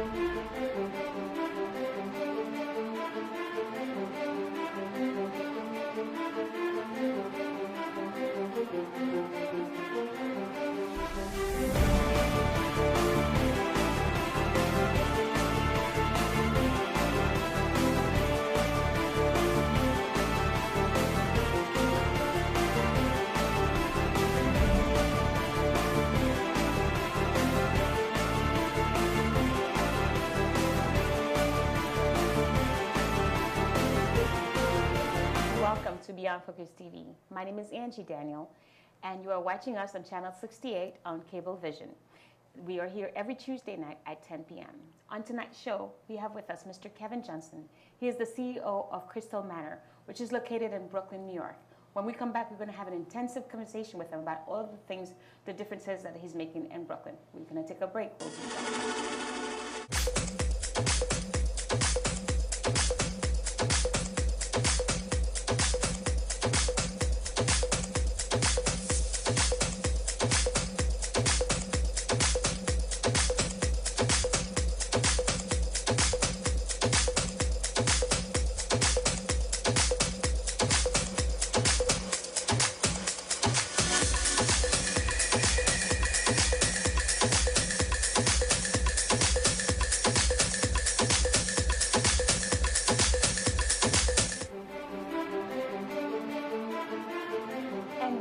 Welcome to Beyond Focus TV. My name is Angie Daniel, and you are watching us on Channel 68 on Cable Vision. We are here every Tuesday night at 10 p.m. On tonight's show, we have with us Mr. Kevin Johnson. He is the CEO of Crystal Manor, which is located in Brooklyn, New York. When we come back, we're going to have an intensive conversation with him about all of the things, the differences that he's making in Brooklyn. We're going to take a break. We'll be back.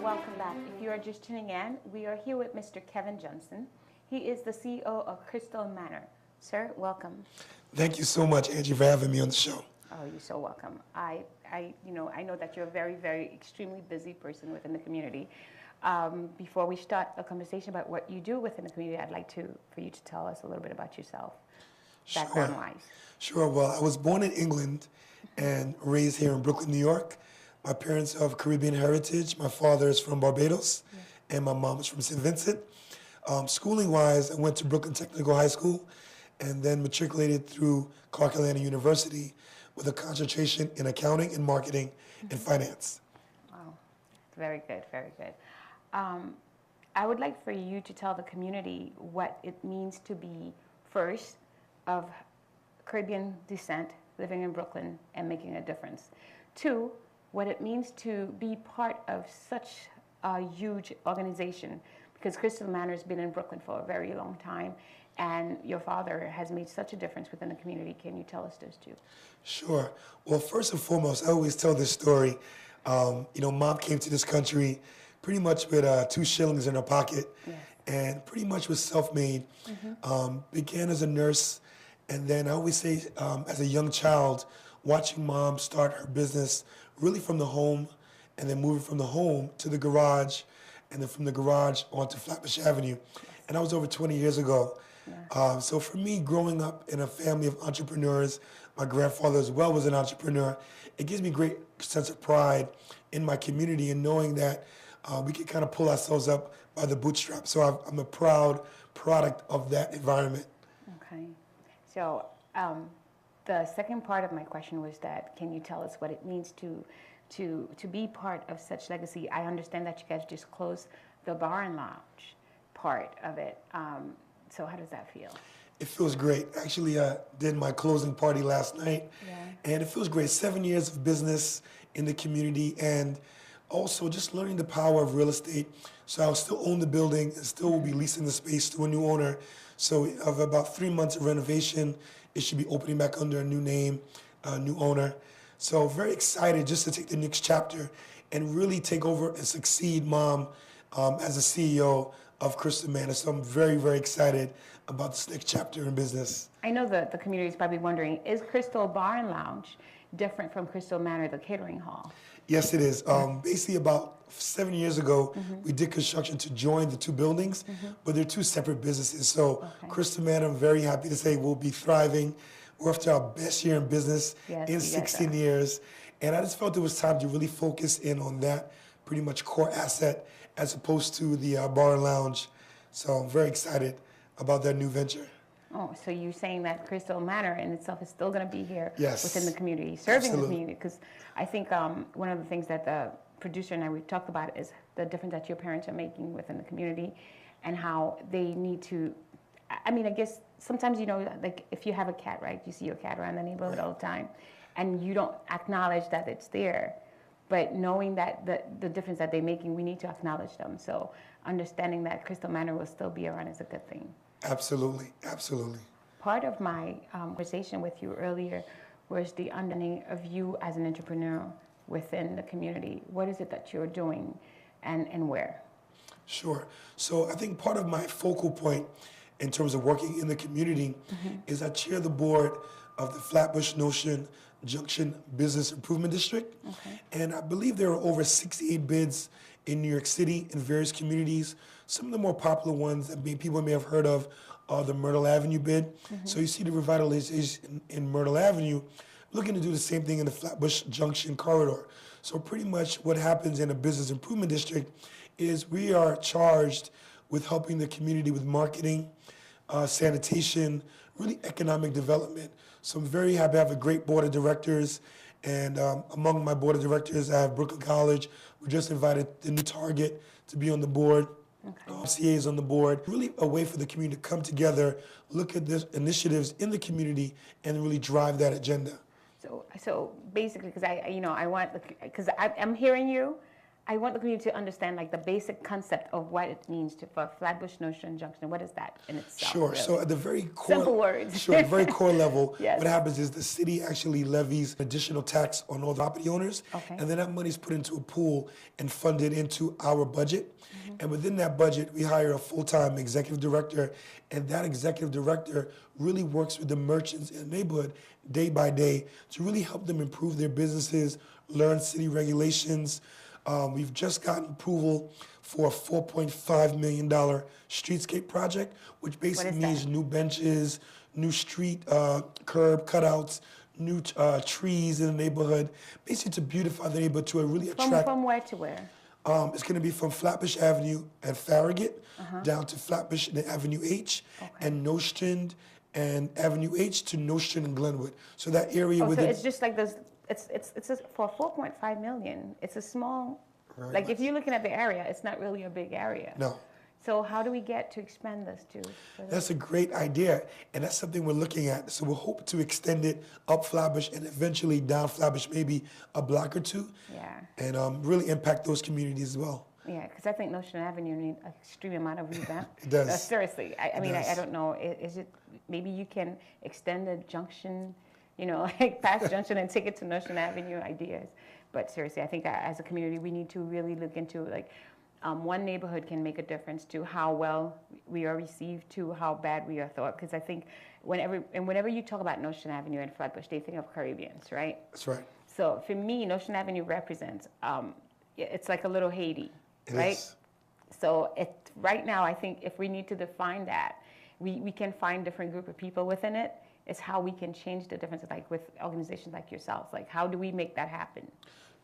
Welcome back. If you are just tuning in, we are here with Mr. Kevin Johnson. He is the CEO of Crystal Manor. Sir, welcome. Thank you so much, Angie, for having me on the show. Oh, you're so welcome. I know that you're a very, very extremely busy person within the community. Before we start a conversation about what you do within the community, I'd like for you to tell us a little bit about yourself, background-wise. Sure. Well, I was born in England and raised here in Brooklyn, New York. My parents are of Caribbean heritage. My father is from Barbados, and my mom is from St. Vincent. Schooling-wise, I went to Brooklyn Technical High School and then matriculated through Clark Atlanta University with a concentration in accounting and marketing and finance. Wow, very good, very good. I would like for you to tell the community what it means to be, first, of Caribbean descent, living in Brooklyn and making a difference. Two, what it means to be part of such a huge organization, because Crystal Manor has been in Brooklyn for a very long time, and your father has made such a difference within the community. Can you tell us those two? Sure. Well, first and foremost, I always tell this story. Mom came to this country pretty much with 2 shillings in her pocket, and pretty much was self-made. Began as a nurse, and then I always say, as a young child, watching Mom start her business really from the home, and then moving from the home to the garage, and then from the garage onto Flatbush Avenue. And that was over 20 years ago. So for me, growing up in a family of entrepreneurs, my grandfather as well was an entrepreneur, it gives me great sense of pride in my community and knowing that we can kind of pull ourselves up by the bootstraps. So I'm a proud product of that environment. Okay. So the second part of my question was that, can you tell us what it means to be part of such legacy? I understand that you guys just closed the bar and lounge part of it. So how does that feel? It feels great. Actually, I did my closing party last night, and it feels great. 7 years of business in the community, and also just learning the power of real estate. So I'll still own the building and still will be leasing the space to a new owner. So of about 3 months of renovation, it should be opening back under a new name, a new owner. So very excited just to take the next chapter and really take over and succeed Mom as a CEO of Crystal Manor. So I'm very, very excited about this next chapter in business. I know that the community is probably wondering, is Crystal Bar and Lounge different from Crystal Manor, the catering hall? Yes, it is. Basically, about 7 years ago, we did construction to join the 2 buildings, but they're 2 separate businesses. So Crystal Manor, I'm very happy to say, will be thriving. We're off to our best year in business in 16 years. And I just felt it was time to really focus in on that pretty much core asset as opposed to the bar and lounge. So I'm very excited about that new venture. Oh, so you're saying that Crystal Manor in itself is still going to be here Yes. within the community, serving Absolutely. the community? Because I think one of the things that the producer and I, we've talked about is the difference that your parents are making within the community and how they need to I mean, I guess sometimes, you know, like if you have a cat, right? You see your cat around the neighborhood all the time, and you don't acknowledge that it's there. But knowing that the difference that they're making, we need to acknowledge them. So understanding that Crystal Manor will still be around is a good thing. Absolutely, absolutely. Part of my conversation with you earlier was the understanding of you as an entrepreneur within the community. What is it that you're doing and where? Sure. So I think part of my focal point in terms of working in the community is I chair the board of the Flatbush Notion Junction Business Improvement District. Okay. And I believe there are over 68 bids in New York City in various communities. Some of the more popular ones that people may have heard of are the Myrtle Avenue bid. So you see the revitalization in Myrtle Avenue, looking to do the same thing in the Flatbush Junction corridor. So pretty much what happens in a business improvement district is we are charged with helping the community with marketing, sanitation, really economic development. So I'm very happy to have a great board of directors. And among my board of directors, I have Brooklyn College. We just invited the new Target to be on the board. Okay. CA is on the board. Really a way for the community to come together, look at the initiatives in the community, and really drive that agenda. So basically, because I want, because I'm hearing you, I want the community to understand like the basic concept of what it means for Flatbush Notion Junction. What is that in itself? Sure. Really? So at the very core, simple words. Sure. At the very core level, Yes. What happens is the city actually levies additional tax on all the property owners, Okay. and then that money is put into a pool and funded into our budget. And within that budget, we hire a full-time executive director, and that executive director really works with the merchants in the neighborhood day by day to really help them improve their businesses, learn city regulations. We've just gotten approval for a $4.5 million streetscape project, which basically means new benches, new street curb cutouts, new trees in the neighborhood, basically to beautify the neighborhood, to really attract. From where to where? It's going to be from Flatbush Avenue and Farragut down to Flatbush and Avenue H, and Nostrand and Avenue H to Nostrand and Glenwood. So that area within. So it's just like those. It's for 4.5 million. It's a small. Very like much. if you're looking at the area, it's not really a big area. No. So how do we get to expand this to? That's a great idea, and that's something we're looking at. So we'll hope to extend it up Flatbush and eventually down Flatbush, maybe a block or two. Yeah. And really impact those communities as well. Yeah, because I think Notion Avenue needs an extreme amount of revamp. It does. Seriously, I mean, I don't know. Is it maybe you can extend the junction, like past junction and take it to Notion Avenue ideas? But seriously, I think as a community, we need to really look into like. One neighborhood can make a difference to how well we are received, to how bad we are thought. Because I think whenever you talk about Notion Avenue and Flatbush, they think of Caribbeans, right? That's right. So for me, Notion Avenue represents, it's like a little Haiti, right? Is. So right now, I think if we need to define that, we can find different group of people within it. It's how we can change the difference, like with organizations like yourselves. Like how do we make that happen?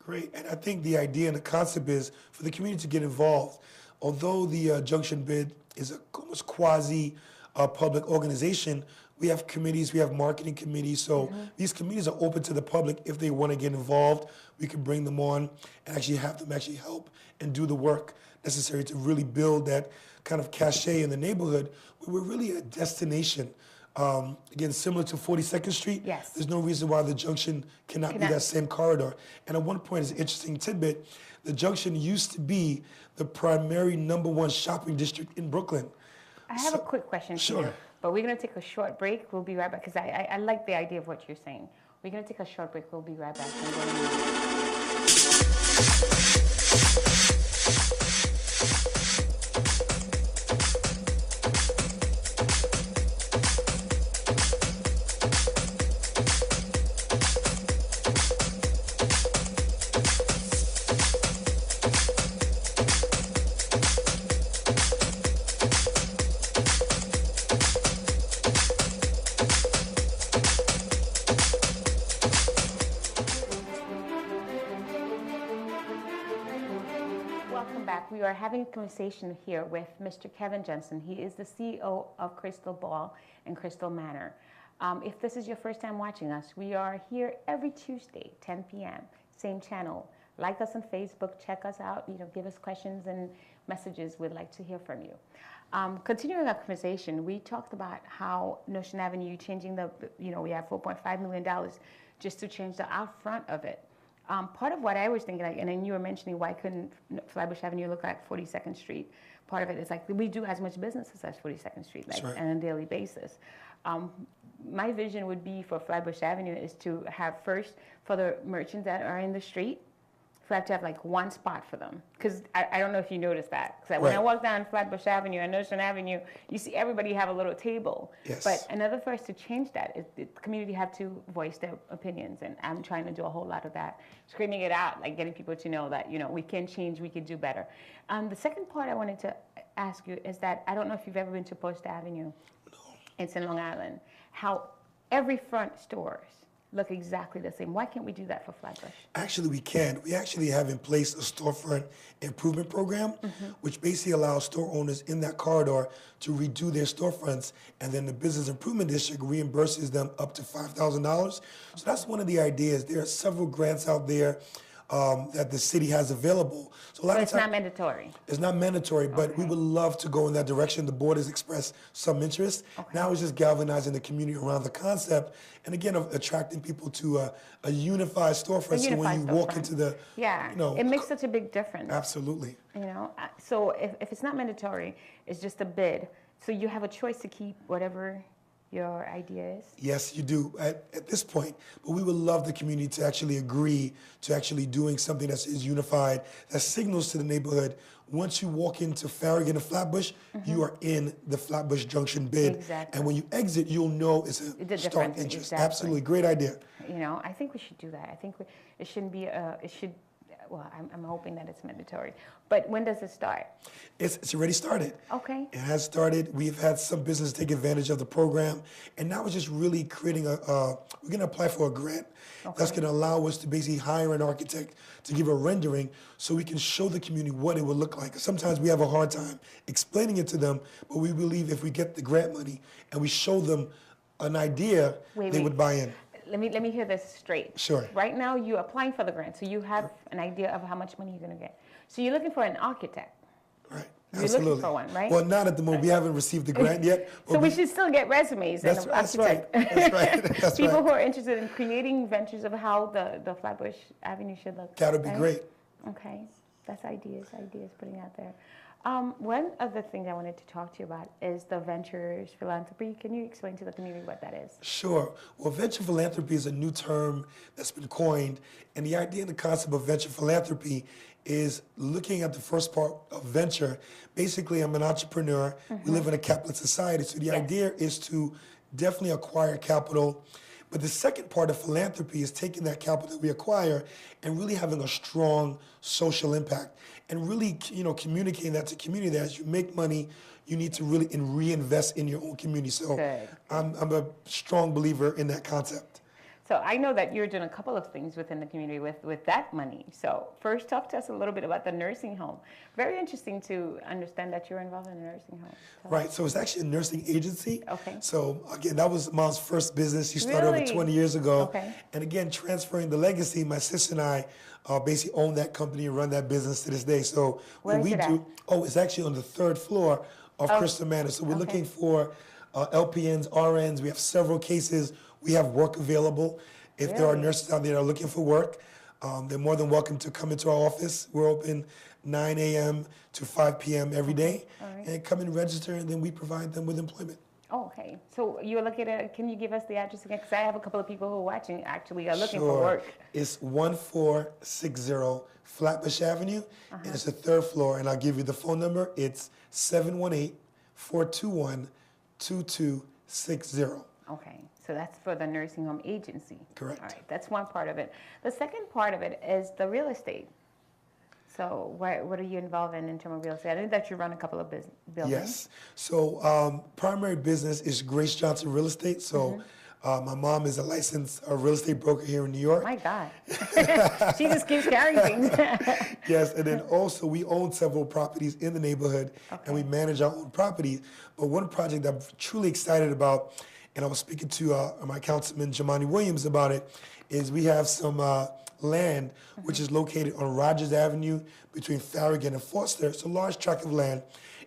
Great, and I think the idea and the concept is for the community to get involved. Although the junction bid is a almost quasi-public organization, we have committees, we have marketing committees, so these committees are open to the public. If they want to get involved, we can bring them on and actually have them actually help and do the work necessary to really build that kind of cachet in the neighborhood. We're really a destination. Again, similar to 42nd Street, Yes. There's no reason why the junction cannot be that same corridor. And at one point, it's an interesting tidbit, the junction used to be the primary #1 shopping district in Brooklyn. I have a quick question for you, but we're going to take a short break. We'll be right back, because I like the idea of what you're saying. We're going to take a short break. We'll be right back. We are having a conversation here with Mr. Kevin Jensen. He is the CEO of Crystal Ball and Crystal Manor. If this is your first time watching us, we are here every Tuesday, 10 p.m., same channel. Like us on Facebook, check us out, give us questions and messages. We'd like to hear from you. Continuing our conversation, we talked about how Notion Avenue changing we have $4.5 million just to change the out front of it. Part of what I was thinking, and then you were mentioning why couldn't Flatbush Avenue look like 42nd Street? Part of it is like we do as much business as 42nd Street, like on a daily basis. My vision would be for Flatbush Avenue is to have first for the merchants that are in the street, we have to have like one spot for them. Because I don't know if you noticed that. Because when I walk down Flatbush Avenue and Notion Avenue, you see everybody have a little table. Yes. But another for us to change that is the community have to voice their opinions. And I'm trying to do a whole lot of that. Screaming it out, like getting people to know that, we can change, we can do better. The second part I wanted to ask you is that I don't know if you've ever been to Post Avenue. No. It's in Long Island. How every front stores look exactly the same. Why can't we do that for Flatbush? Actually, we can. We actually have in place a storefront improvement program, which basically allows store owners in that corridor to redo their storefronts, and then the business improvement district reimburses them up to $5,000. So that's one of the ideas. There are several grants out there that the city has available. So it's not mandatory. It's not mandatory, but we would love to go in that direction. The board has expressed some interest. Now it's just galvanizing the community around the concept, and again, of attracting people to a unified storefront. So when you walk into the, it makes such a big difference. Absolutely. So if it's not mandatory, it's just a bid. So you have a choice to keep whatever your idea is? Yes, you do at this point. But we would love the community to actually agree to actually doing something that is unified, that signals to the neighborhood. Once you walk into Farragut and Flatbush, you are in the Flatbush Junction bid. Exactly. And when you exit, you'll know it's a stark interest. Exactly. Absolutely, great idea. I think we should do that. I think it shouldn't be well, I'm hoping that it's mandatory. But when does it start? It's already started. Okay. It has started. We've had some business take advantage of the program, and now we're just really creating we're going to apply for a grant that's going to allow us to basically hire an architect to give a rendering so we can show the community what it would look like. Sometimes we have a hard time explaining it to them, but we believe if we get the grant money and we show them an idea, they would buy in. Let me hear this straight. Sure. Right now, you're applying for the grant, so you have an idea of how much money you're going to get. So you're looking for an architect. Right. You're Absolutely. looking for one, right? Well, not at the moment. We haven't received the grant yet. So we should still get resumes. That's right. That's right. That's People who are interested in creating ventures of how the Flatbush Avenue should look. That would be great. Okay. That's ideas putting out there. One other thing I wanted to talk to you about is the Ventures Philanthropy. Can you explain to the community what that is? Sure. Well, venture philanthropy is a new term that's been coined, and the idea and the concept of venture philanthropy is looking at the first part of venture. Basically, I'm an entrepreneur. We live in a capitalist society, so the idea is to definitely acquire capital. But the second part of philanthropy is taking that capital that we acquire and really having a strong social impact and really, communicating that to community that as you make money, you need to really reinvest in your own community. So I'm a strong believer in that concept. So I know that you're doing a couple of things within the community with that money. So first, talk to us a little bit about the nursing home. Very interesting to understand that you're involved in a nursing home. Right. So it's actually a nursing agency. Okay. So again, that was Mom's first business. She started over 20 years ago. Okay. And again, transferring the legacy, my sister and I basically own that company and run that business to this day. So Where is it at? It's actually on the 3rd floor of Crystal Manor. So we're looking for LPNs, RNs. We have several cases. We have work available. If there are nurses out there that are looking for work, they're more than welcome to come into our office. We're open 9 a.m. to 5 p.m. every day. And come and register, and then we provide them with employment. Oh, okay. So you're located, can you give us the address again? Because I have a couple of people who are watching actually are looking for work. It's 1460 Flatbush Avenue, and it's the 3rd floor, and I'll give you the phone number. It's 718-421-2260. Okay. So that's for the nursing home agency. Correct. All right, that's one part of it. The second part of it is the real estate. So what are you involved in terms of real estate? I know that you run a couple of buildings. Yes. So primary business is Grace Johnson Real Estate. So my mom is a licensed real estate broker here in New York. My God. She just keeps carrying things. Yes, and then also we own several properties in the neighborhood, and we manage our own properties. But one project I'm truly excited about, and I was speaking to my councilman, Jamani Williams, about it, is we have some land which is located on Rogers Avenue between Farragut and Foster. It's a large tract of land,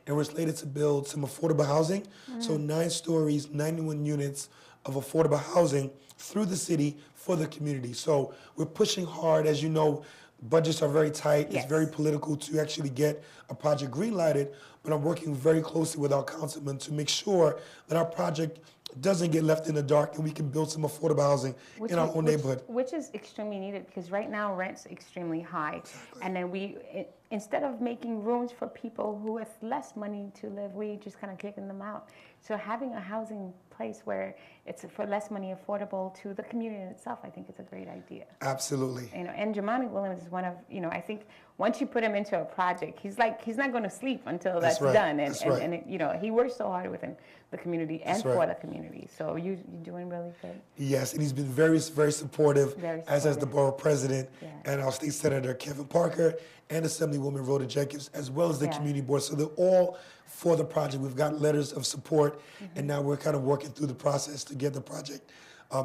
and we're slated to build some affordable housing. So 9 stories, 91 units of affordable housing through the city for the community. So we're pushing hard. As you know, budgets are very tight. Yes. It's very political to actually get a project green-lighted, but I'm working very closely with our councilman to make sure that our project doesn't get left in the dark and we can build some affordable housing in our own neighborhood. Which is extremely needed, because right now rent's extremely high. And then instead of making rooms for people who have less money to live, we just kind of kicking them out. So having a housing place where it's for less money affordable to the community in itself, I think it's a great idea. Absolutely. And Jamani Williams is one of, I think once you put him into a project, he's not going to sleep until that's done. And he works so hard within the community and for the community. So you're doing really good. Yes, and he's been very, very supportive, as has the borough president and our state senator, Kevin Parker, and Assemblywoman Rhoda Jenkins, as well as the community board. So they're all for the project. We've got letters of support, and now we're kind of working through the process to get the project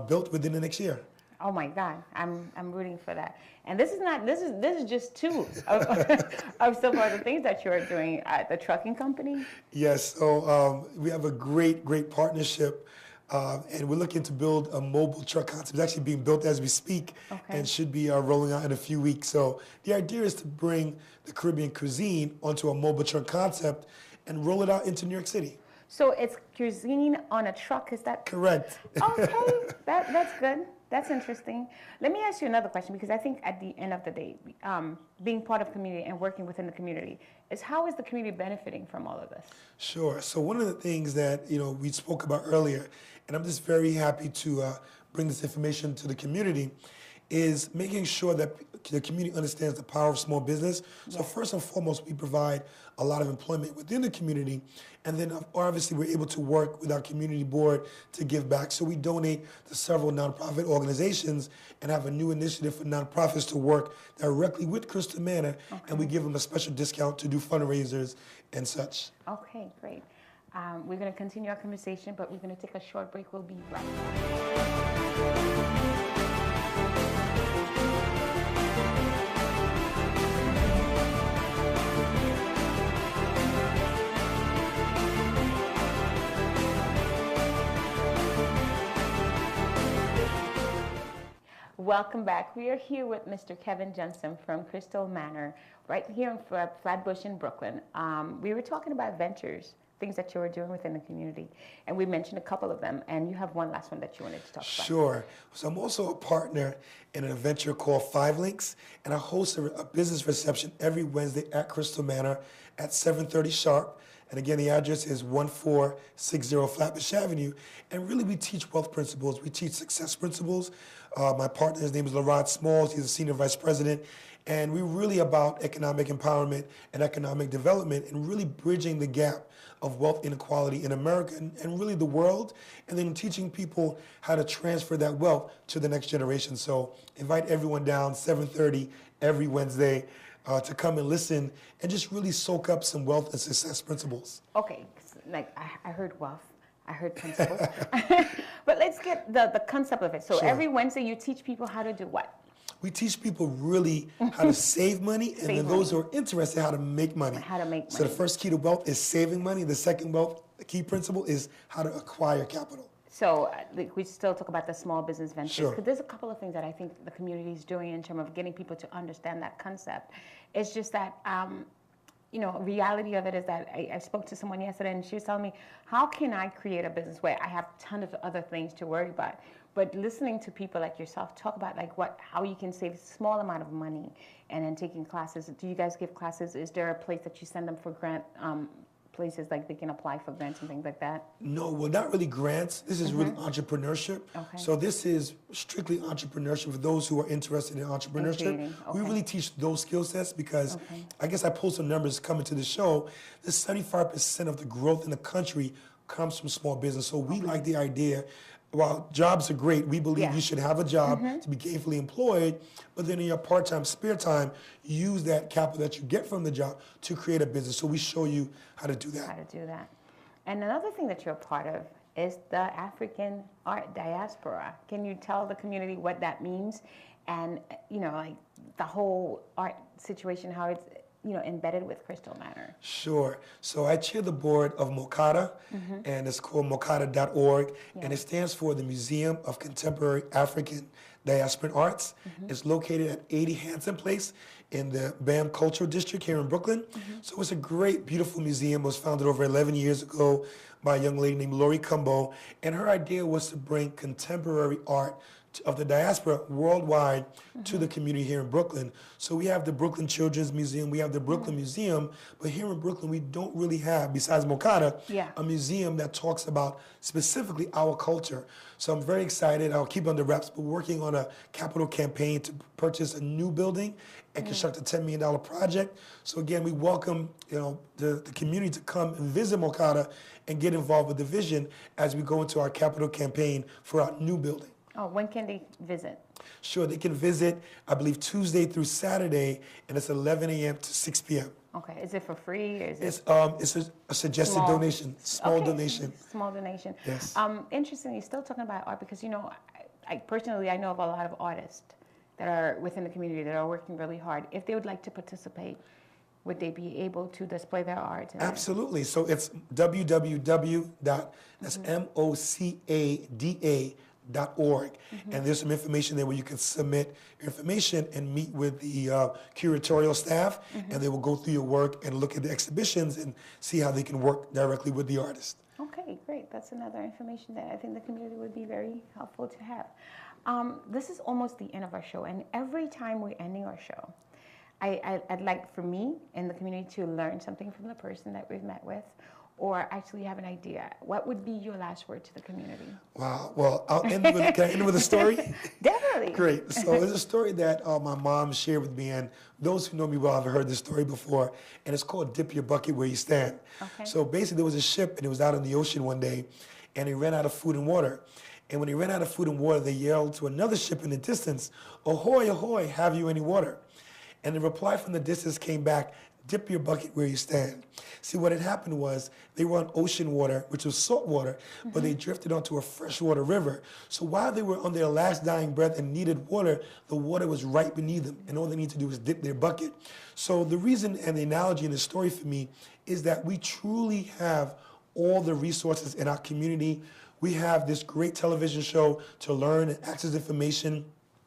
built within the next year. Oh my God, I'm rooting for that. And this is just two of some of the things that you're doing at the trucking company. Yes, so we have a great partnership, and we're looking to build a mobile truck concept. It's actually being built as we speak, and should be rolling out in a few weeks. So the idea is to bring the Caribbean cuisine onto a mobile truck concept and roll it out into New York City. So it's cuisine on a truck, is that? Correct. Okay, that's good. That's interesting. Let me ask you another question, because I think at the end of the day, being part of community and working within the community is, how is the community benefiting from all of this? Sure. So one of the things that we spoke about earlier, and I'm just very happy to bring this information to the community, is making sure that the community understands the power of small business. So first and foremost, we provide a lot of employment within the community, and then obviously we're able to work with our community board to give back. So we donate to several nonprofit organizations and have a new initiative for nonprofits to work directly with Crystal Manor, and we give them a special discount to do fundraisers and such. Okay, great. We're going to continue our conversation, but we're going to take a short break. We'll be right back. Welcome back. We are here with Mr. Kevin Jensen from Crystal Manor, right here in Flatbush in Brooklyn. We were talking about ventures, things that you were doing within the community, and we mentioned a couple of them, and you have one last one that you wanted to talk about. Sure. So I'm also a partner in an venture called 5 Links, and I host a business reception every Wednesday at Crystal Manor at 7:30 sharp. And again, the address is 1460 Flatbush Avenue. And really, we teach wealth principles. We teach success principles. My partner, his name is Larod Smalls. He's a senior vice president. And we're really about economic empowerment and economic development, and really bridging the gap of wealth inequality in America and really the world, and then teaching people how to transfer that wealth to the next generation. So invite everyone down 7:30 every Wednesday to come and listen and just really soak up some wealth and success principles. Okay, like I heard wealth, I heard principles, but let's get the concept of it. So every Wednesday you teach people how to do what? We teach people really how to save money, and then those who are interested how to make money. How to make money. So the first key to wealth is saving money. The second key principle is how to acquire capital. So we still talk about the small business ventures. Sure. Because there's a couple of things that I think the community is doing in terms of getting people to understand that concept. It's just that, reality of it is that I spoke to someone yesterday, and she was telling me, how can I create a business where I have a ton of other things to worry about? But listening to people like yourself talk about how you can save a small amount of money, and then taking classes. Do you guys give classes? Is there a place that you send them for grant places, like they can apply for grants and things like that? No, well, not really grants. This is really entrepreneurship. Okay. So this is strictly entrepreneurship for those who are interested in entrepreneurship. We really teach those skill sets because I guess I pulled some numbers coming to the show. This 75% of the growth in the country comes from small business. So we like the idea, while jobs are great, we believe you should have a job to be gainfully employed, but then in your part-time, spare time, use that capital that you get from the job to create a business. So we show you how to do that. How to do that. And another thing that you're a part of is the African art diaspora. Can you tell the community what that means? And, the whole art situation, how it's, embedded with Crystal Manor? Sure. So I chair the board of MOCADA, and it's called mocada.org, and it stands for the Museum of Contemporary African Diasporan Arts. It's located at 80 Hanson Place in the BAM Cultural District here in Brooklyn. So it's a great, beautiful museum. It was founded over 11 years ago by a young lady named Lori Cumbo, and her idea was to bring contemporary art of the diaspora worldwide to the community here in Brooklyn. So we have the Brooklyn Children's Museum, we have the Brooklyn Museum, but here in Brooklyn we don't really have, besides MOCADA, a museum that talks about specifically our culture. So I'm very excited. I'll keep it under wraps, but working on a capital campaign to purchase a new building and construct a $10 million project. So again, we welcome the community to come and visit MOCADA and get involved with the vision as we go into our capital campaign for our new building. Oh, when can they visit? Sure, they can visit, I believe, Tuesday through Saturday, and it's 11 a.m. to 6 p.m. Okay, is it for free? Or is it's a suggested donation, small donation. Small donation. Yes. Interestingly, still talking about art because, I personally, I know of a lot of artists that are within the community that are working really hard. If they would like to participate, would they be able to display their art? Absolutely. So it's www.mocada.org, and there's some information there where you can submit information and meet with the curatorial staff, and they will go through your work and look at the exhibitions and see how they can work directly with the artist. Okay, great. That's another information that I think the community would be very helpful to have. This is almost the end of our show, and every time we're ending our show, I'd like for me and the community to learn something from the person that we've met with, or actually have an idea. What would be your last word to the community? Wow. Well, can I end with a story? Definitely. Great. So it's a story that my mom shared with me, and those who know me well have heard this story before, and it's called Dip Your Bucket Where You Stand. Okay. So basically there was a ship, and it was out in the ocean one day, and it ran out of food and water. And when they ran out of food and water, they yelled to another ship in the distance, "Ahoy, ahoy, have you any water?" And the reply from the distance came back, "Dip your bucket where you stand." See, what had happened was they were on ocean water, which was salt water, but they drifted onto a freshwater river. So while they were on their last dying breath and needed water, the water was right beneath them, and all they need to do is dip their bucket. So the reason and the analogy in the story for me is that we truly have all the resources in our community. We have this great television show to learn and access information.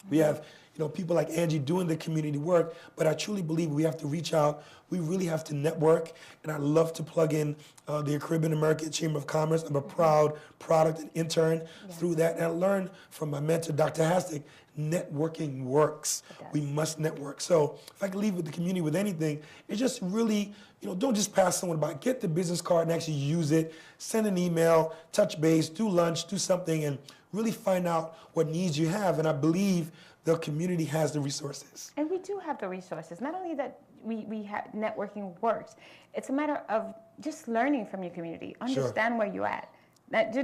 We have people like Angie doing the community work, but I truly believe we have to reach out. We really have to network, and I love to plug in the Caribbean American Chamber of Commerce. I'm a proud product and intern through that, and I learned from my mentor, Dr. Hastic, networking works. We must network. So if I could leave with the community with anything, it's just really, don't just pass someone by. Get the business card and actually use it. Send an email, touch base, do lunch, do something, and really find out what needs you have. And I believe the community has the resources. And we do have the resources. Not only that we have networking works, it's a matter of just learning from your community. Understand where you're at.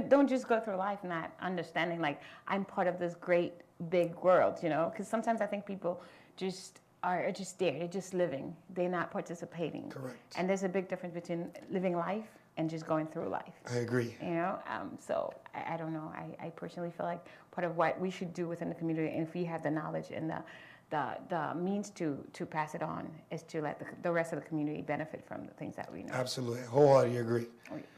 Don't just go through life not understanding, like, I'm part of this great big world, because sometimes I think people just are just there. They're just living. They're not participating. Correct. And there's a big difference between living life and just going through life. I agree. So I don't know. I personally feel like part of what we should do within the community, and if we have the knowledge and the means to pass it on, is to let the rest of the community benefit from the things that we know. Absolutely. Wholeheartedly agree.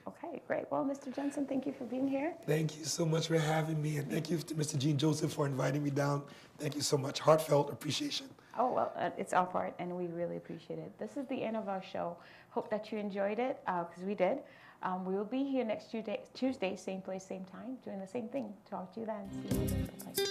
Okay, great. Well, Mr. Johnson, thank you for being here. Thank you so much for having me, and thank you to Mr. Gene Joseph for inviting me down. Thank you so much. Heartfelt appreciation. Oh, well, it's our part, and we really appreciate it. This is the end of our show. Hope that you enjoyed it, because we did. We will be here next Tuesday, same place, same time, doing the same thing. Talk to you then. See you later. Bye-bye.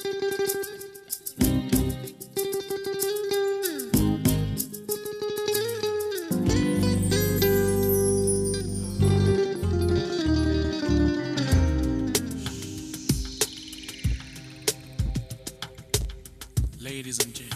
Ladies and gentlemen.